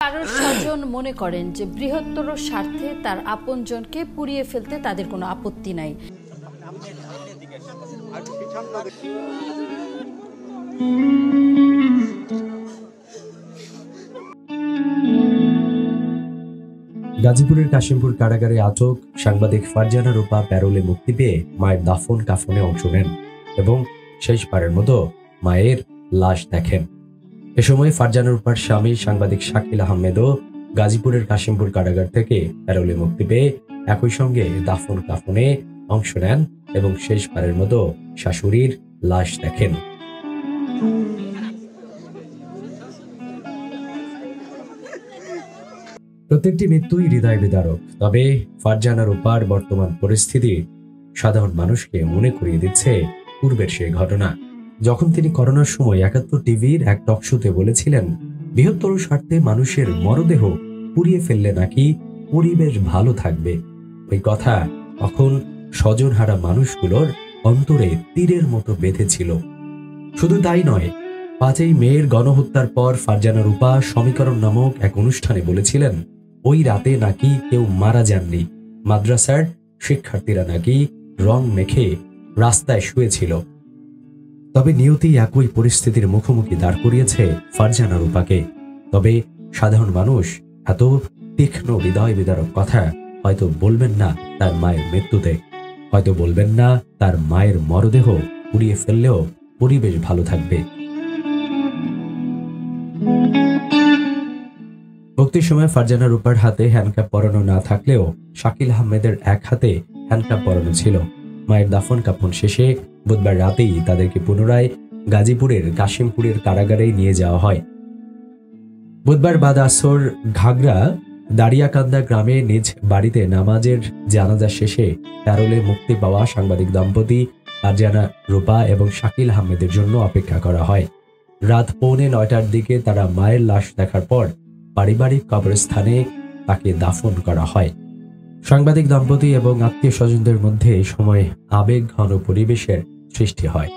কারোর স্বজন মনে করেন যে বৃহত্তর স্বার্থে তার আপনজনকে পুড়িয়ে ফেলতে তাদের কোনো আপত্তি নাই। গাজীপুরের কাশিমপুর কারাগারে আটক সাংবাদিক ফারজানা রূপা প্যারোলে মুক্তি পেয়ে মায়ের দাফন কাফনে অংশ নেন এবং শেষবারের মতো মায়ের লাশ দেখেন। এ সময় ফারজানা রূপার স্বামী সাংবাদিক শাকিল আহমেদও গাজীপুরের কাশিমপুর কারাগার থেকে প্যারোলে মুক্তি পেয়ে একই সঙ্গে দাফন কাফনে অংশ নেন এবং শেষবারের মতো শাশুড়ির লাশ দেখেন। প্রত্যেকটি মৃত্যুই হৃদয় বিদারক, তবে ফারজানা রূপার বর্তমান পরিস্থিতি সাধারণ মানুষকে মনে করিয়ে দিচ্ছে পূর্বের সেই ঘটনা, যখন তিনি করোনার সময় ৭১ টিভির এক টকশোতে বলেছিলেন বৃহত্তর স্বার্থে মানুষের মরদেহ পুড়িয়ে ফেললে নাকি পরিবেশ ভালো থাকবে। ওই কথা তখন স্বজনহারা মানুষগুলোর অন্তরে তীরের মতো বেঁধেছিল। শুধু তাই নয়, ৫ই মের গণহত্যার পর ফারজানা রূপা সমীকরণ নামক এক অনুষ্ঠানে বলেছিলেন ওই রাতে নাকি কেউ মারা যাননি, মাদ্রাসার শিক্ষার্থীরা নাকি রং মেখে রাস্তায় শুয়েছিল। তবে নিয়তি একই পরিস্থিতির মুখোমুখি দাঁড় করিয়েছে ফারজানা রূপাকে। তবে সাধারণ মানুষ এত তীক্ষ্ণ হৃদয় বিদারক কথা হয়তো বলবেন না তার মায়ের মৃত্যুতে, হয়তো বলবেন না তার মায়ের মরদেহ পুড়িয়ে ফেললেও পরিবেশ ভালো থাকবে। মুক্তির সময় ফারজানা রূপার হাতে হ্যান্ডকাপ পরানো না থাকলেও শাকিল আহমেদের এক হাতে হ্যান্ডকাপ পরানো ছিল। মায়ের দাফন কাফন শেষে বুধবার রাতেই তাদেরকে পুনরায় গাজীপুরের কাশিমপুরের কারাগারে নিয়ে যাওয়া হয়। বুধবার বাদ আসর ঘাগড়া দারিয়াকান্দা গ্রামে নিজ বাড়িতে নামাজের জানাজা শেষে প্যারোলে মুক্তি পাওয়া সাংবাদিক দম্পতি ফারজানা রূপা এবং শাকিল আহমেদের জন্য অপেক্ষা করা হয়। রাত 8:45টার দিকে তারা মায়ের লাশ দেখার পর পারিবারিক কবরস্থানে তাকে দাফন করা হয়। সাংবাদিক দম্পতি এবং আত্মীয় স্বজনদের মধ্যে এই সময় আবেগ ঘন পরিবেশের সৃষ্টি হয়।